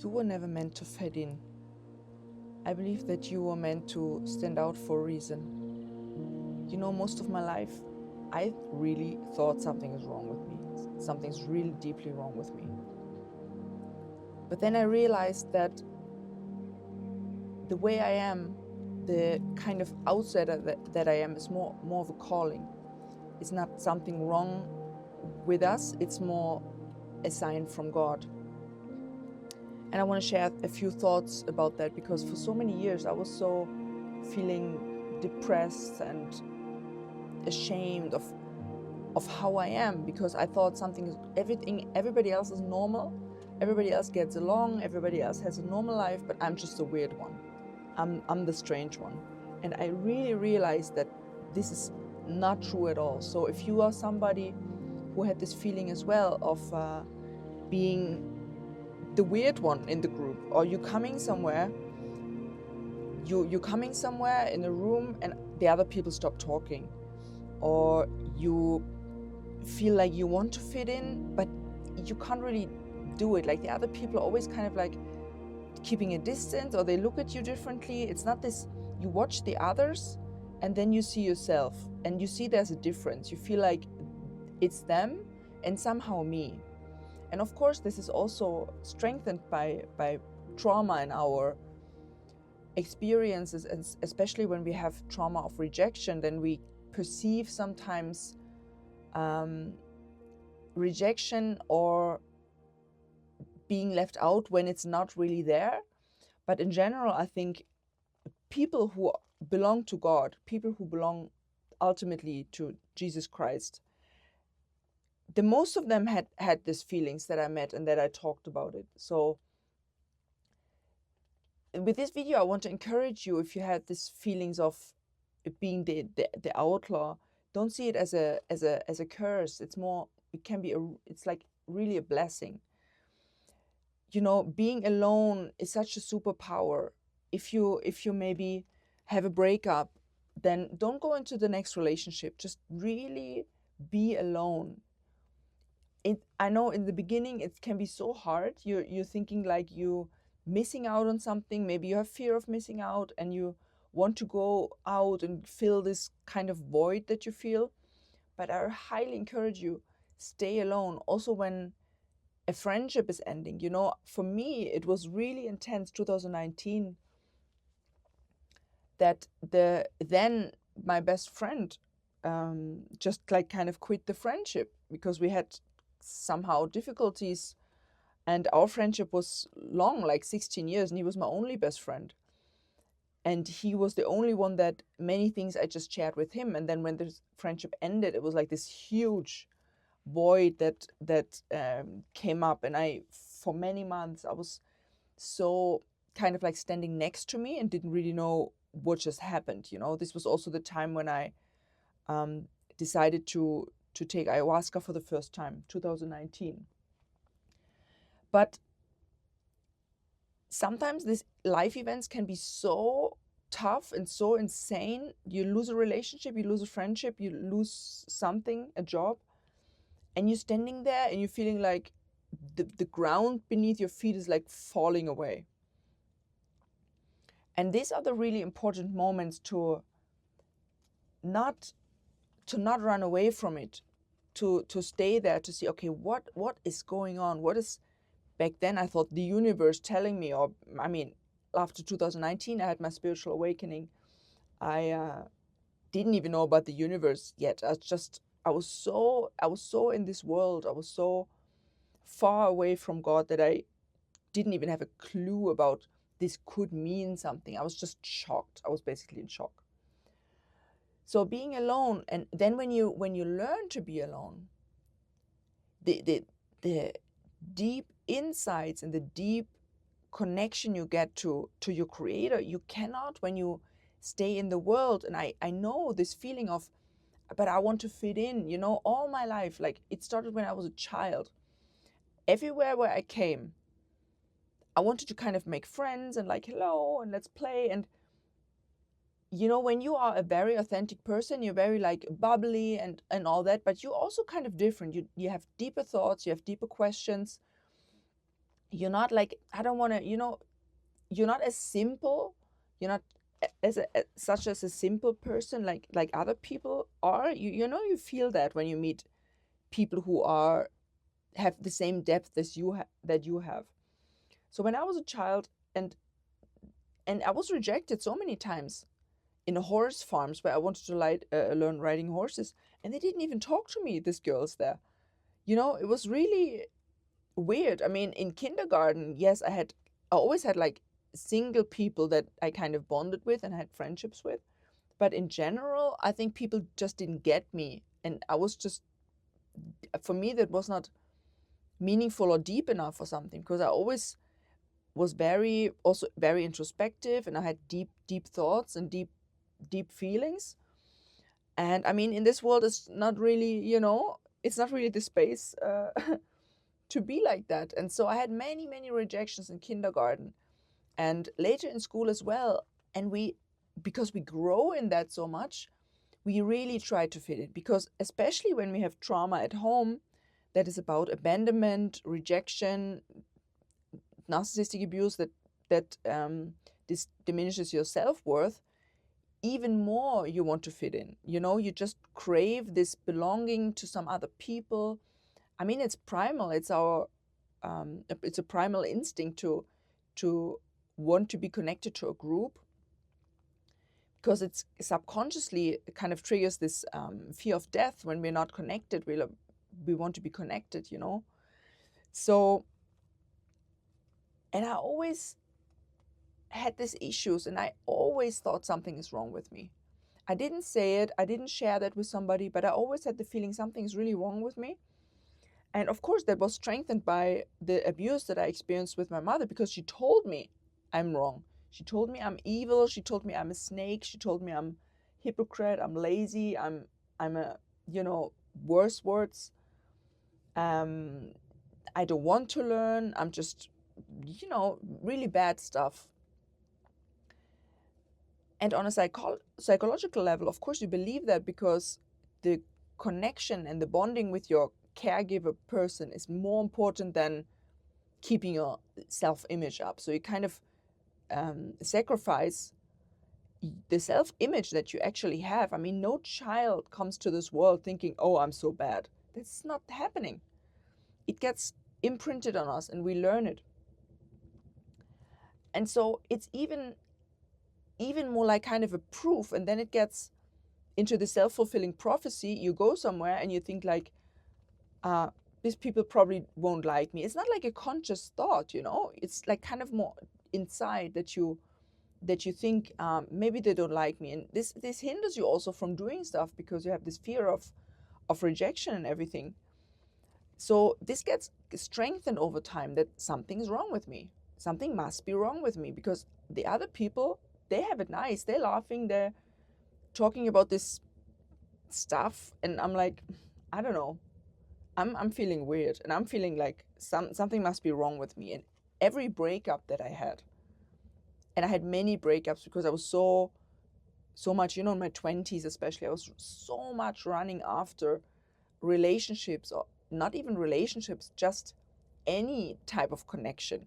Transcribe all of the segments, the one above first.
you were never meant to fit in. I believe that you were meant to stand out for a reason. You know, most of my life, I really thought something is wrong with me. Something's really deeply wrong with me. But then I realized that the way I am, the kind of outsider that I am, is more of a calling. It's not something wrong with us, it's more a sign from God. And I want to share a few thoughts about that, because for so many years I was so feeling depressed and ashamed of how I am, because I thought everybody else is normal, everybody else gets along, everybody else has a normal life, but I'm just a weird one. I'm the strange one. And I really realized that this is not true at all. So if you are somebody who had this feeling as well of being the weird one in the group, or you're coming somewhere in a room and the other people stop talking, or you feel like you want to fit in but you can't really do it, like the other people are always kind of like keeping a distance, or they look at you differently. It's not this, you watch the others and then you see yourself and you see there's a difference. You feel like it's them and somehow me. And of course this is also strengthened by trauma in our experiences, and especially when we have trauma of rejection, then we perceive sometimes rejection or being left out when it's not really there. But in general, I think people who belong to God, people who belong ultimately to Jesus Christ, the most of them had these feelings that I met and that I talked about it. So with this video, I want to encourage you, if you had these feelings of being the outlaw, don't see it as a curse. It's more, it can be it's like really a blessing. You know, being alone is such a superpower. If you maybe have a breakup, then don't go into the next relationship. Just really be alone. I know in the beginning it can be so hard. You're thinking like you missing out on something. Maybe you have fear of missing out and you want to go out and fill this kind of void that you feel. But I highly encourage you, stay alone. Also when a friendship is ending, you know, for me, it was really intense, 2019, that then my best friend just like kind of quit the friendship because we had somehow difficulties, and our friendship was long, like 16 years, and he was my only best friend. And he was the only one that many things I just shared with him. And then when this friendship ended, it was like this huge void that came up, and for many months I was so kind of like standing next to me and didn't really know what just happened. You know, this was also the time when I decided to take ayahuasca for the first time, 2019. But sometimes these life events can be so tough and so insane. You lose a relationship, you lose a friendship, you lose something, a job, and you're standing there and you're feeling like the ground beneath your feet is like falling away. And these are the really important moments to not run away from it, to stay there, to see, okay, what is going on? What is, back then I thought the universe telling me, or I mean, after 2019, I had my spiritual awakening. I didn't even know about the universe yet. I was so in this world. I was so far away from God that I didn't even have a clue about this could mean something. I was just shocked. I was basically in shock. So being alone, and then when you learn to be alone, the deep insights and the deep connection you get to your creator, you cannot when you stay in the world. And I know this feeling of, but I want to fit in, you know, all my life. Like it started when I was a child. Everywhere where I came, I wanted to kind of make friends and like, hello, and let's play. And you know, when you are a very authentic person, you're very like bubbly and all that, but you're also kind of different. You have deeper thoughts, you have deeper questions. you're not like, I don't want to, you're not as simple, you're not such as a simple person like other people are. You feel that when you meet people who are have the same depth as that you have. So when I was a child, and I was rejected so many times in horse farms where I wanted to learn riding horses, and they didn't even talk to me, these girls there. It was really weird. I mean, in kindergarten, yes, I always had like single people that I kind of bonded with and had friendships with. But in general, I think people just didn't get me. And I was just, for me, that was not meaningful or deep enough or something, because I always was also very introspective, and I had deep, deep thoughts and deep, deep feelings. And I mean, in this world, it's not really the space to be like that. And so I had many, many rejections in kindergarten and later in school as well. And because we grow in that so much, we really try to fit it, because especially when we have trauma at home that is about abandonment, rejection, narcissistic abuse, this diminishes your self-worth, even more you want to fit in. You just crave this belonging to some other people. I mean, it's primal. It's a primal instinct to want to be connected to a group, because it's subconsciously it kind of triggers this fear of death. When we're not connected, we want to be connected. So, and I always had these issues, and I always thought something is wrong with me. I didn't say it, I didn't share that with somebody, but I always had the feeling something is really wrong with me. And of course, that was strengthened by the abuse that I experienced with my mother, because she told me I'm wrong. She told me I'm evil. She told me I'm a snake. She told me I'm hypocrite. I'm lazy. I'm a, worse words. I don't want to learn. I'm just, really bad stuff. And on a psychological level, of course, you believe that, because the connection and the bonding with your caregiver person is more important than keeping your self-image up. So you kind of sacrifice the self-image that you actually have. I mean, no child comes to this world thinking, oh, I'm so bad. That's not happening. It gets imprinted on us and we learn it. And so it's even more like kind of a proof. And then it gets into the self-fulfilling prophecy. You go somewhere and you think like, these people probably won't like me. It's not like a conscious thought, it's like kind of more inside that you think, maybe they don't like me. And this hinders you also from doing stuff, because you have this fear of rejection and everything. So this gets strengthened over time, that something's wrong with me. Something must be wrong with me, because the other people, they have it nice. They're laughing. They're talking about this stuff. And I'm like, I don't know. I'm feeling weird. And I'm feeling like something must be wrong with me. And every breakup that I had, and I had many breakups, because I was so much, in my 20s especially, I was so much running after relationships, or not even relationships, just any type of connection.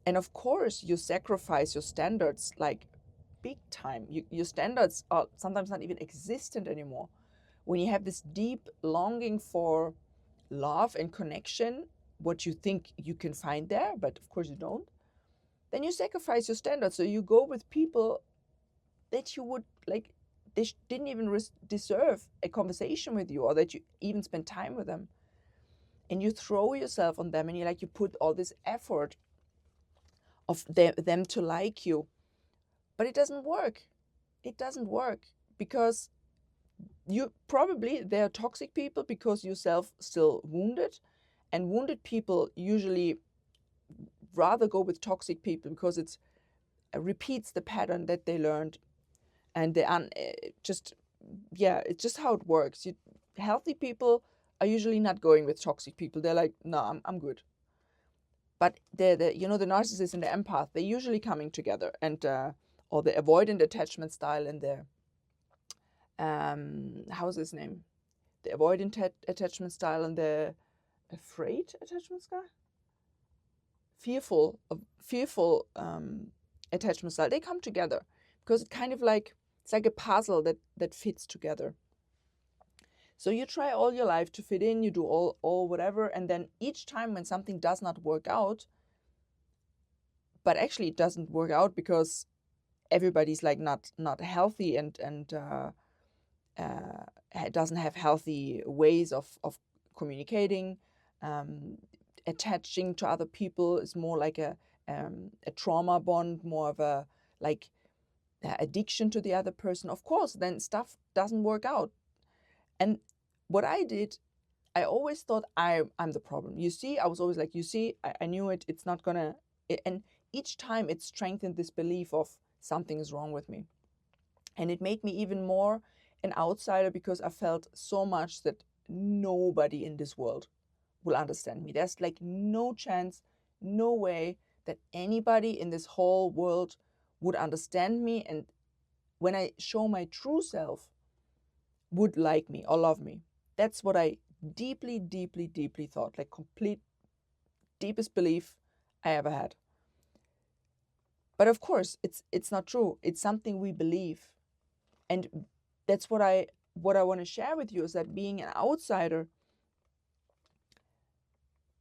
And of course, you sacrifice your standards like big time. Your standards are sometimes not even existent anymore. When you have this deep longing for love and connection, what you think you can find there, but of course you don't, then you sacrifice your standards. So you go with people that you would like, they didn't even deserve a conversation with you, or that you even spend time with them. And you throw yourself on them, and you put all this effort of them to like you. But it doesn't work. It doesn't work, because they're toxic people, because yourself still wounded. And wounded people usually rather go with toxic people, because it repeats the pattern that they learned. And it's just how it works. Healthy people are usually not going with toxic people. They're like, no, I'm good. But the narcissist and the empath, they're usually coming together. And or the avoidant attachment style and the how's his name? The avoidant attachment style and the afraid attachment style. fearful attachment style, they come together because it's kind of like, it's like a puzzle that fits together. So you try all your life to fit in, you do all whatever, and then each time when something does not work out, but actually it doesn't work out because everybody's like not healthy and doesn't have healthy ways of communicating. Attaching to other people is more like a trauma bond, more of a like addiction to the other person. Of course, then stuff doesn't work out. And what I did, I always thought I'm the problem. You see, I was always like, you see, I knew it. It's not gonna. And each time it strengthened this belief of something is wrong with me, and it made me even more an outsider because I felt so much that nobody in this world will understand me. There's like no chance, no way that anybody in this whole world would understand me, and when I show my true self, would like me or love me. That's what I deeply, deeply, deeply thought, like complete deepest belief I ever had. But of course, it's not true. It's something we believe. And that's what I want to share with you, is that being an outsider,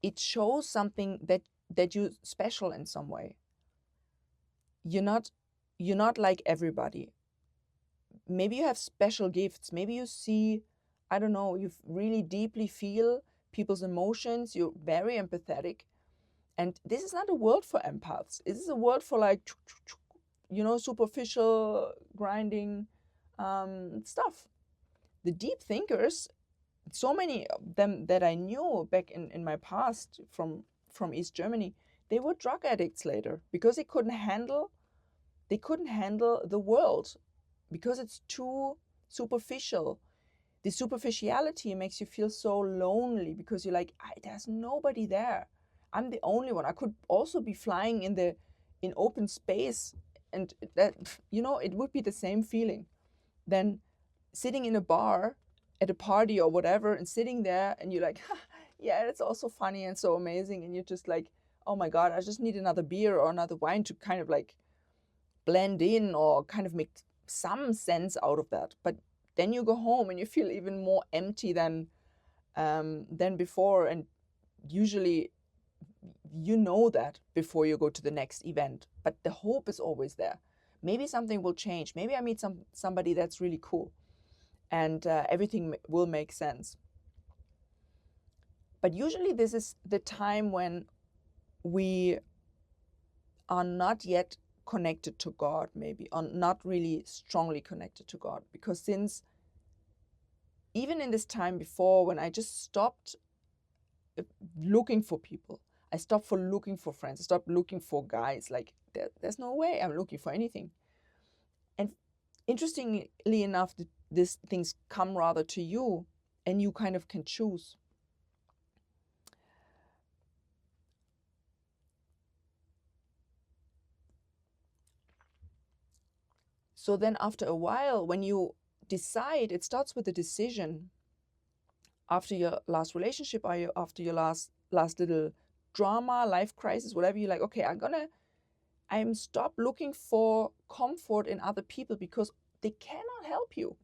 it shows something that you're special in some way. You're not like everybody. Maybe you have special gifts. Maybe you see, I don't know, you really deeply feel people's emotions. You're very empathetic. And this is not a world for empaths. This is a world for like, superficial grinding stuff. The deep thinkers, so many of them that I knew back in my past from East Germany, they were drug addicts later because they couldn't handle the world because it's too superficial. The superficiality makes you feel so lonely because you're like, there's nobody there. I'm the only one. I could also be flying in open space, and that, it would be the same feeling. Then sitting in a bar at a party or whatever and sitting there and you're like, yeah, it's also funny and so amazing. And you're just like, oh my God, I just need another beer or another wine to kind of like blend in or kind of make some sense out of that. But then you go home and you feel even more empty than before. And usually you know that before you go to the next event, but the hope is always there. Maybe something will change. Maybe I meet somebody that's really cool and everything will make sense. But usually this is the time when we are not yet connected to God, maybe, or not really strongly connected to God. Because since even in this time before, when I just stopped looking for people, I stopped for looking for friends, I stopped looking for guys, like there's no way I'm looking for anything. And interestingly enough, these things come rather to you and you kind of can choose. So then after a while, when you decide, it starts with a decision. After your last relationship or after your last little drama, life crisis, whatever, you're like, okay, I'm stop looking for comfort in other people because they cannot help you.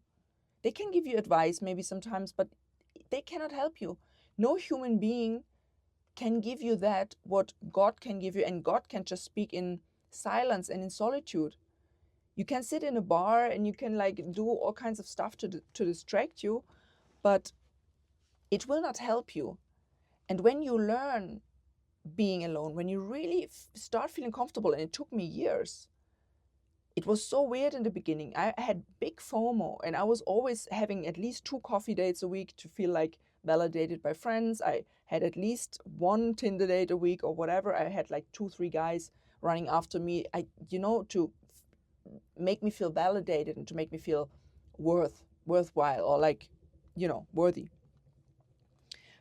They can give you advice maybe sometimes, but they cannot help you. No human being can give you that what God can give you, and God can just speak in silence and in solitude. You can sit in a bar and you can like do all kinds of stuff to distract you, but it will not help you. And when you learn being alone, when you really start feeling comfortable, and it took me years. It was so weird in the beginning. I had big FOMO and I was always having at least 2 coffee dates a week to feel like validated by friends. I had at least 1 Tinder date a week or whatever. I had like 2-3 guys running after me, to make me feel validated and to make me feel worthwhile or like, worthy.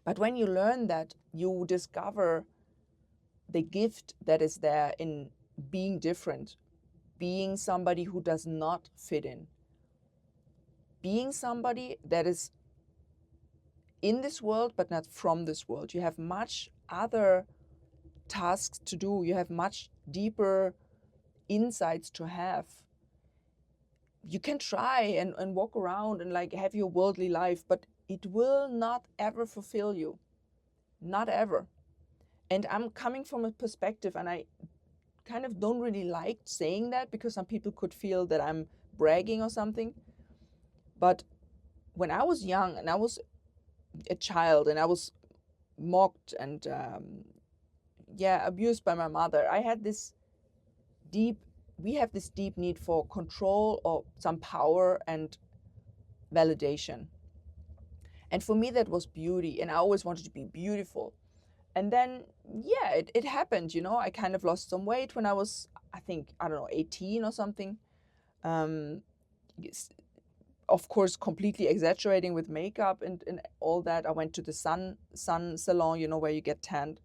But when you learn that, you discover the gift that is there in being different, being somebody who does not fit in, being somebody that is in this world but not from this world. You have much other tasks to do, you have much deeper insights to have. You can try and walk around and like have your worldly life, but it will not ever fulfill you. Not ever. And I'm coming from a perspective, and I kind of don't really like saying that because some people could feel that I'm bragging or something. But when I was young and I was a child and I was mocked and abused by my mother, I had this deep we have this deep need for control or some power and validation. And for me, that was beauty. And I always wanted to be beautiful. And then, it happened, I kind of lost some weight when I was, I think, I don't know, 18 or something. Um, of course, completely exaggerating with makeup and all that. I went to the sun salon, where you get tanned.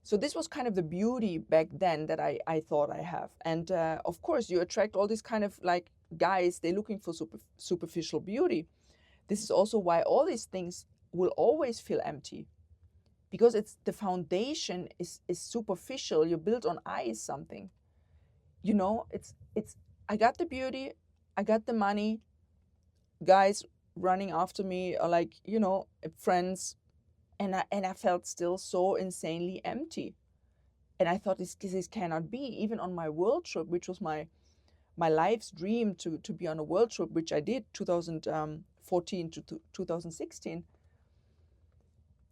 So this was kind of the beauty back then that I thought I have. And of course, you attract all these kind of like guys, they're looking for superficial beauty. This is also why all these things will always feel empty, because it's the foundation is superficial. You build on ice something. It's I got the beauty, I got the money, guys running after me, or like, friends, and I felt still so insanely empty. And I thought this cannot be. Even on my world trip, which was my life's dream, to be on a world trip, which I did 2014 to 2016.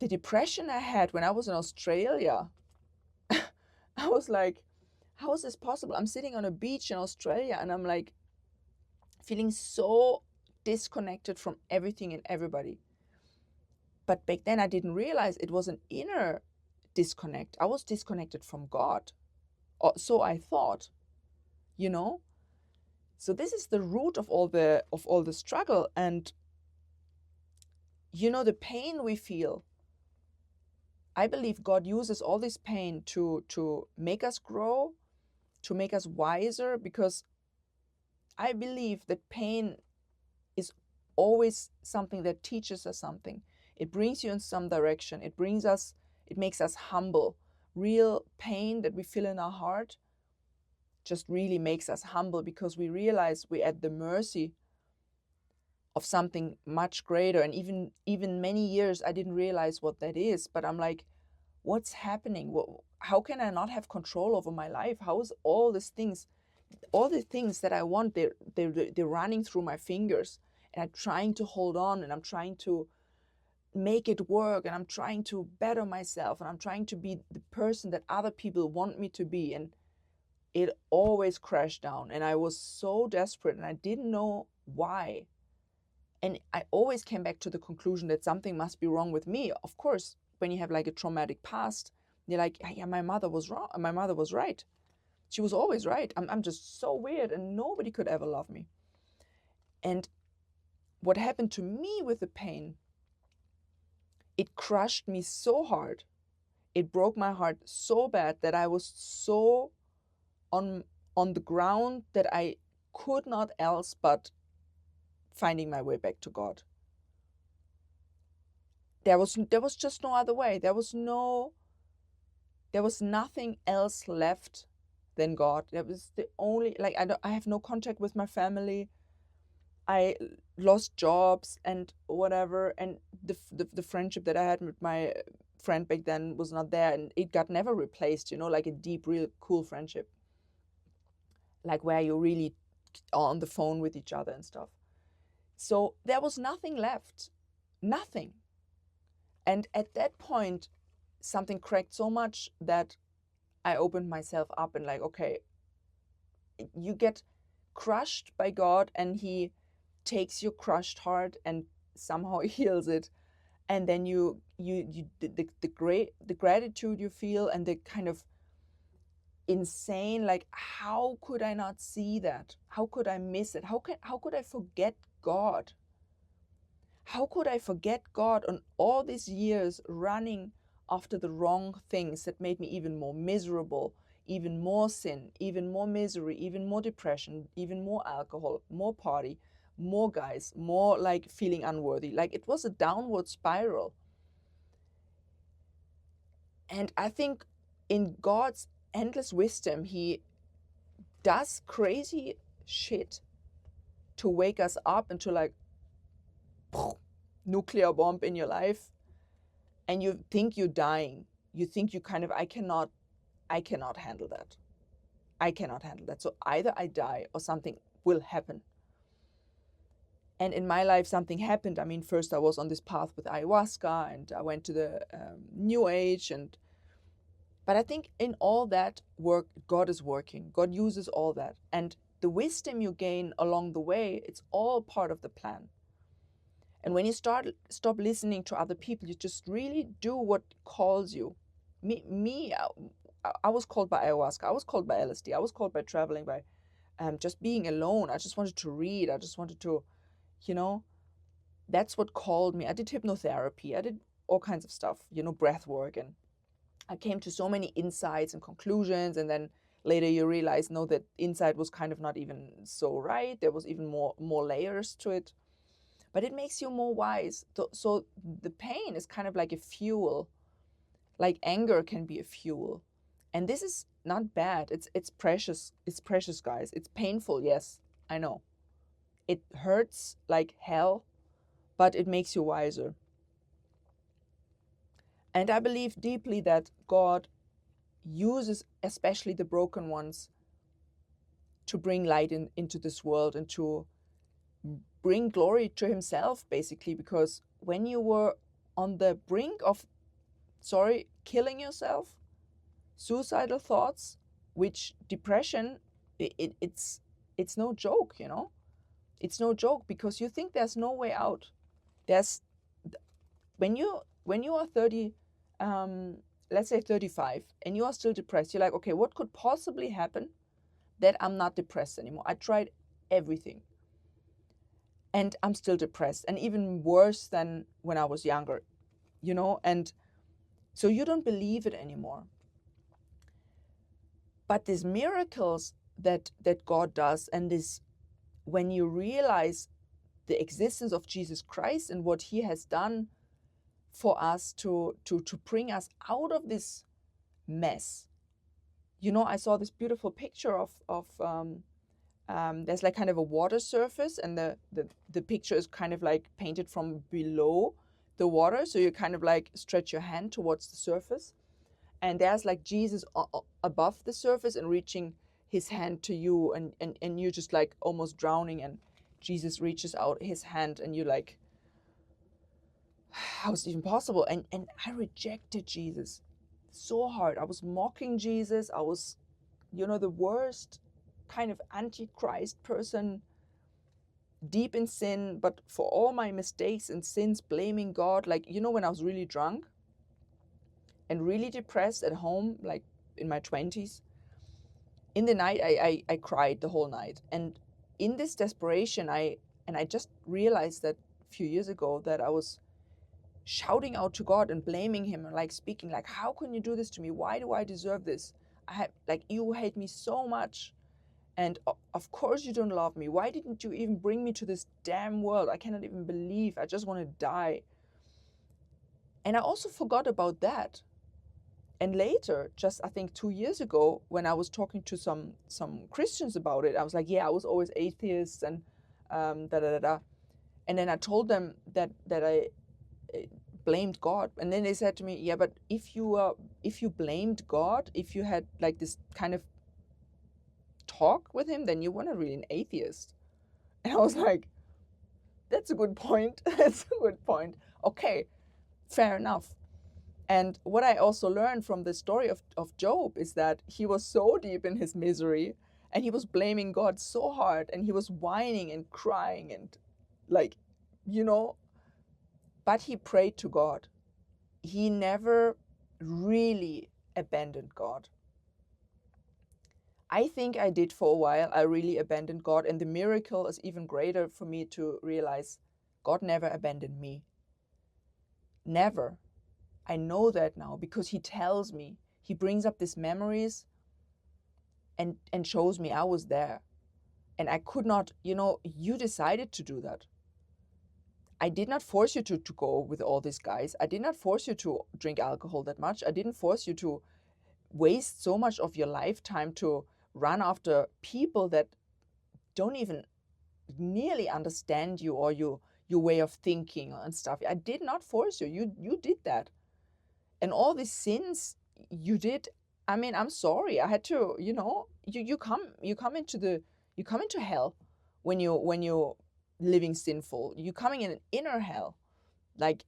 The depression I had when I was in Australia, I was like, how is this possible? I'm sitting on a beach in Australia and I'm like feeling so disconnected from everything and everybody. But back then I didn't realize it was an inner disconnect. I was disconnected from God. Or so I thought, So this is the root of all the struggle. And the pain we feel, I believe God uses all this pain to make us grow, to make us wiser, because I believe that pain is always something that teaches us something. It brings you in some direction. It makes us humble. Real pain that we feel in our heart just really makes us humble, because we realize we're at the mercy of something much greater. And even many years I didn't realize what that is, but I'm like, what's happening? How can I not have control over my life? How is all the things that I want, they're running through my fingers, and I'm trying to hold on, and I'm trying to make it work, and I'm trying to better myself, and I'm trying to be the person that other people want me to be, and it always crashed down. And I was so desperate, and I didn't know why. And I always came back to the conclusion that something must be wrong with me. Of course, when you have like a traumatic past, you're like, yeah, my mother was wrong. My mother was right. She was always right. I'm just so weird, and nobody could ever love me. And what happened to me with the pain, it crushed me so hard. It broke my heart so bad that I was so on the ground that I could not else but finding my way back to God. There was just no other way. There was nothing else left than God. That was the only, like, I have no contact with my family. I lost jobs and whatever, and the friendship that I had with my friend back then was not there, and it got never replaced, like a deep, real cool friendship, like where you really are on the phone with each other and stuff. So there was nothing left, nothing. And at that point, something cracked so much that I opened myself up and like, okay, you get crushed by God, and He takes your crushed heart and somehow heals it. And then the gratitude you feel, and the kind of insane, like, how could I not see that? How could I miss it? How could I forget God? How could I forget God on all these years running after the wrong things that made me even more miserable, even more sin, even more misery, even more depression, even more alcohol, more party, more guys, more like feeling unworthy. Like, it was a downward spiral. And I think in God's endless wisdom, he does crazy shit to wake us up and to like nuclear bomb in your life, and you think you're dying. You think you kind of, I cannot handle that. I cannot handle that. So either I die or something will happen. And in my life, something happened. I mean, first I was on this path with ayahuasca, and I went to the New Age, but I think in all that work, God is working. God uses all that, and the wisdom you gain along the way, it's all part of the plan. And when you stop listening to other people, you just really do what calls you. I was called by ayahuasca. I was called by LSD. I was called by traveling, by just being alone. I just wanted to read. I just wanted to, that's what called me. I did hypnotherapy. I did all kinds of stuff, breath work. And I came to so many insights and conclusions. And then later you realize, no, that insight was kind of not even so right. There was even more layers to it. But it makes you more wise. So the pain is kind of like a fuel. Like anger can be a fuel. And this is not bad. It's precious. It's precious, guys. It's painful, yes, I know. It hurts like hell, but it makes you wiser. And I believe deeply that God uses especially the broken ones to bring light into this world and to bring glory to himself, basically, because when you were on the brink of, killing yourself, suicidal thoughts, which depression, it's no joke, It's no joke, because you think there's no way out. When you are 30, let's say 35, and you are still depressed, you're like, okay, what could possibly happen that I'm not depressed anymore? I tried everything, and I'm still depressed, and even worse than when I was younger, and so you don't believe it anymore. But these miracles that God does, and this, when you realize the existence of Jesus Christ and what he has done for us to bring us out of this mess. I saw this beautiful picture of there's like kind of a water surface, and the picture is kind of like painted from below the water. So you kind of like stretch your hand towards the surface, and there's like Jesus above the surface and reaching his hand to you, and you're just like almost drowning, and Jesus reaches out his hand, and you're like, how is it even possible? And I rejected Jesus so hard. I was mocking Jesus. I was, the worst kind of antichrist person, deep in sin, but for all my mistakes and sins, blaming God. Like, when I was really drunk and really depressed at home, like in my 20s, in the night, I cried the whole night. And in this desperation, I just realized that a few years ago that I was shouting out to God and blaming him, and like speaking like, how can you do this to me? Why do I deserve this? You hate me so much, and of course you don't love me. Why didn't you even bring me to this damn world? I cannot even believe. I just want to die. And I also forgot about that. And later, just I think 2 years ago, when I was talking to some Christians about it, I was like, yeah, I was always atheist and da da da da. And then I told them that I blamed God, and then they said to me, yeah, but if you blamed God, if you had like this kind of talk with him, then you weren't really an atheist. And I was like, that's a good point. That's a good point. Okay, fair enough. And what I also learned from the story of Job is that he was so deep in his misery, and he was blaming God so hard, and he was whining and crying and like, but he prayed to God. He never really abandoned God. I think I did for a while. I really abandoned God. And the miracle is even greater for me to realize God never abandoned me. Never. I know that now because he tells me. He brings up these memories and shows me I was there. And I could not, you decided to do that. I did not force you to go with all these guys. I did not force you to drink alcohol that much. I didn't force you to waste so much of your lifetime to run after people that don't even nearly understand you or your way of thinking and stuff. I did not force you. You did that. And all these sins you did, I mean, I'm sorry. I had to, you come into hell when you're living sinful. You're coming in an inner hell. Like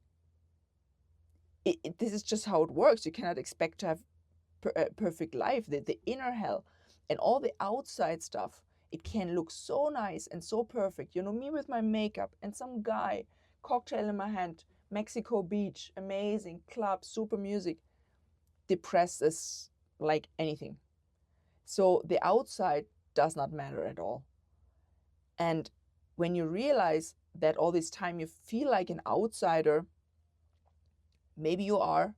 this is just how it works. You cannot expect to have a perfect life. The inner hell and all the outside stuff, it can look so nice and so perfect. Me with my makeup and some guy, cocktail in my hand, Mexico Beach, amazing club, super music, depressed as like anything. So the outside does not matter at all. And when you realize that all this time you feel like an outsider, maybe you are,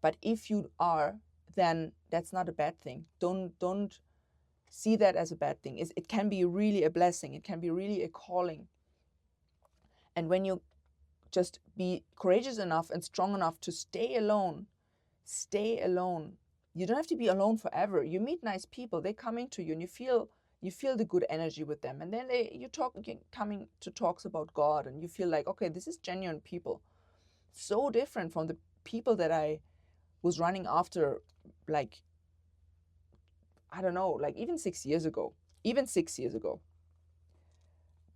but if you are, then that's not a bad thing. Don't see that as a bad thing. It can be really a blessing. It can be really a calling. And when you just be courageous enough and strong enough to stay alone. You don't have to be alone forever. You meet nice people. They come into you, and you feel the good energy with them. And then you're coming to talks about God, and you feel like, okay, this is genuine people. So different from the people that I was running after, like, I don't know, like even 6 years ago.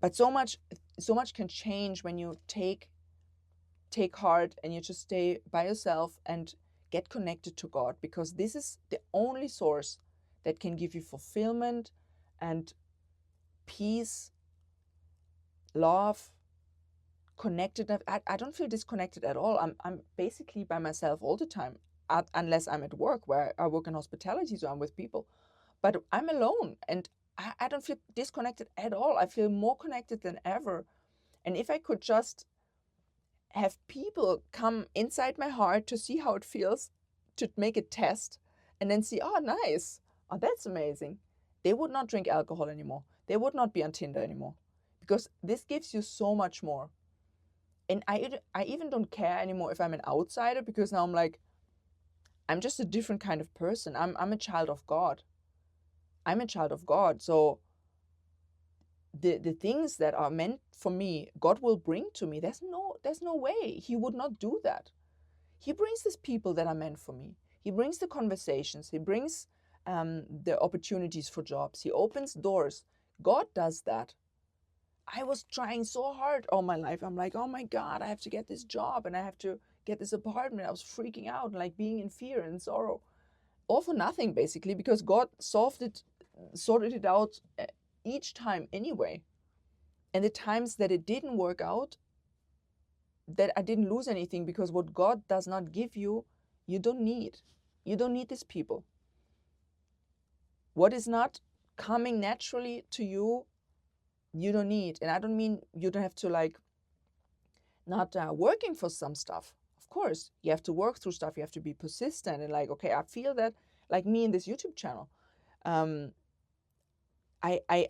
But so much can change when you take heart and you just stay by yourself and get connected to God, because this is the only source that can give you fulfillment and peace, love, connected. I don't feel disconnected at all. I'm basically by myself all the time, unless I'm at work, where I work in hospitality, so I'm with people. But I'm alone, and I don't feel disconnected at all. I feel more connected than ever. And if I could just have people come inside my heart to see how it feels, to make a test, and then see, oh, nice. Oh, that's amazing. They would not drink alcohol anymore. They would not be on Tinder anymore, because this gives you so much more. And I even don't care anymore if I'm an outsider, because now I'm like, I'm just a different kind of person. I'm a child of God. So the things that are meant for me, God will bring to me. There's no way He would not do that. He brings these people that are meant for me. He brings the conversations. He brings the opportunities for jobs. He opens doors. God does that. I was trying so hard all my life. I'm like, oh my God, I have to get this job and I have to get this apartment. I was freaking out, like being in fear and sorrow. All for nothing, basically, because God sorted it out each time anyway. And the times that it didn't work out, that I didn't lose anything, because what God does not give you, you don't need. You don't need these people. What is not coming naturally to you, you don't need. And I don't mean you don't have to like not working for some stuff. Of course, you have to work through stuff. You have to be persistent and like, okay, I feel that, like me in this YouTube channel. I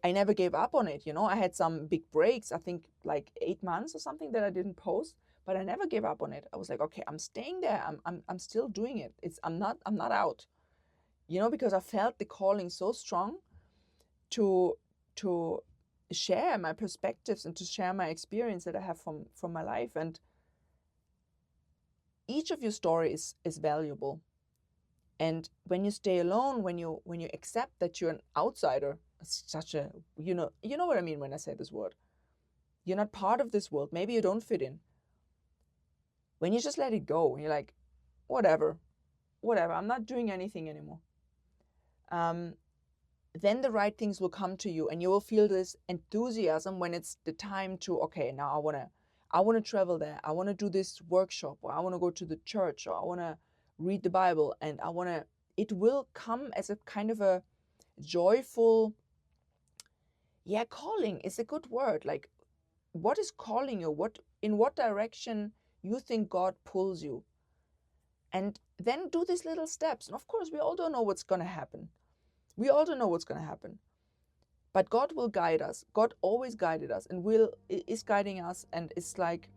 never gave up on it. I had some big breaks, I think like 8 months or something, that I didn't post, but I never gave up on it. I was like, okay, I'm staying there. I'm still doing it. I'm not out, because I felt the calling so strong to share my perspectives and to share my experience that I have from my life. And each of your stories is valuable. And when you stay alone, when you accept that you're an outsider, it's such a, you know what I mean when I say this word. You're not part of this world. Maybe you don't fit in. When you just let it go, you're like, whatever, I'm not doing anything anymore. Then the right things will come to you, and you will feel this enthusiasm when it's the time to, okay, now I want to travel there. I want to do this workshop, or I want to go to the church, or I want to read the Bible, and it will come as a kind of a joyful, calling is a good word. Like, what is calling you? In what direction you think God pulls you? And then do these little steps. And of course, we all don't know what's going to happen. But God will guide us. God always guided us and is guiding us. And it's like,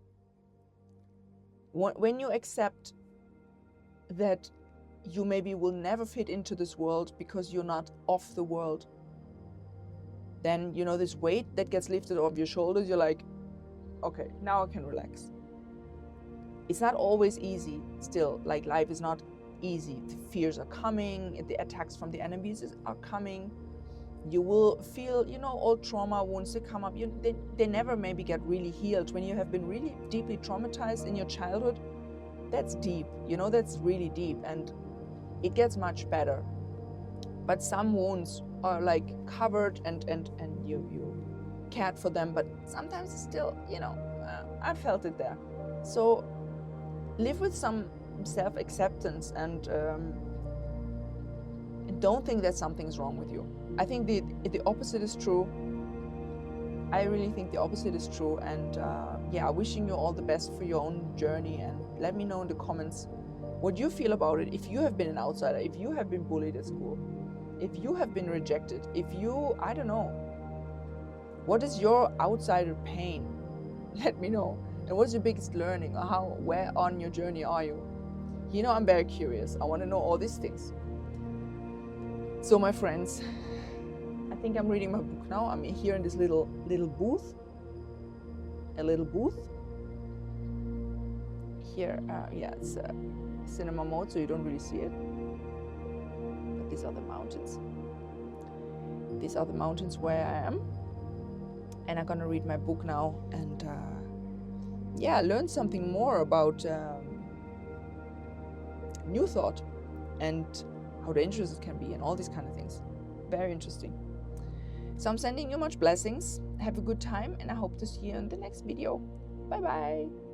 when you accept that you maybe will never fit into this world because you're not of the world, then, you know, this weight that gets lifted off your shoulders, you're like, okay, now I can relax. It's not always easy still, like life is not easy. The fears are coming, the attacks from the enemies are coming. You will feel, you know, all trauma wounds that come up, they never maybe get really healed. When you have been really deeply traumatized in your childhood, that's deep, you know, that's really deep, and it gets much better. But some wounds are like covered and you cared for them, but sometimes it's still, you know, I felt it there. So live with some self-acceptance and don't think that something's wrong with you. I think the opposite is true. I really think the opposite is true, and yeah, wishing you all the best for your own journey, and let me know in the comments what you feel about it. If you have been an outsider, if you have been bullied at school, if you have been rejected, if you, I don't know, what is your outsider pain? Let me know. And what's your biggest learning, or where on your journey are you? You know, I'm very curious. I want to know all these things. So my friends, I think I'm reading my book now. I'm here in this little booth. A little booth. Here, yeah, it's cinema mode, so you don't really see it. But these are the mountains. These are the mountains where I am. And I'm gonna read my book now and yeah, learn something more about New Thought and how dangerous it can be and all these kind of things. Very interesting. So I'm sending you much blessings. Have a good time, and I hope to see you in the next video. Bye bye.